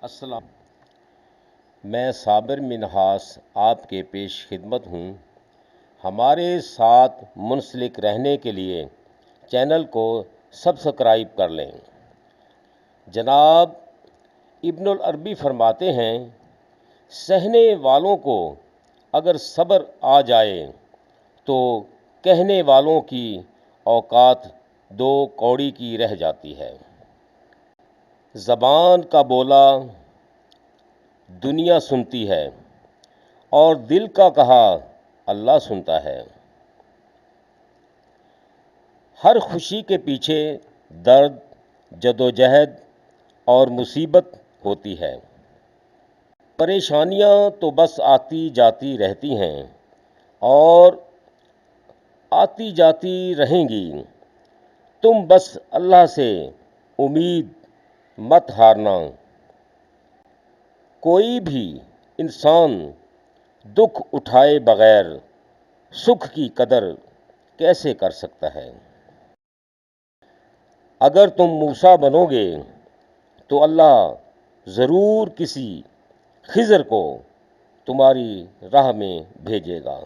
السلام، میں صابر منہاس آپ کے پیش خدمت ہوں۔ ہمارے ساتھ منسلک رہنے کے لیے چینل کو سبسکرائب کر لیں۔ جناب ابن العربی فرماتے ہیں، سہنے والوں کو اگر صبر آ جائے تو کہنے والوں کی اوقات دو کوڑی کی رہ جاتی ہے۔ زبان کا بولا دنیا سنتی ہے اور دل کا کہا اللہ سنتا ہے۔ ہر خوشی کے پیچھے درد، جدوجہد اور مصیبت ہوتی ہے۔ پریشانیاں تو بس آتی جاتی رہتی ہیں اور آتی جاتی رہیں گی۔ تم بس اللہ سے امید مت ہارنا۔ کوئی بھی انسان دکھ اٹھائے بغیر سکھ کی قدر کیسے کر سکتا ہے؟ اگر تم موسیٰ بنو گے تو اللہ ضرور کسی خضر کو تمہاری راہ میں بھیجے گا۔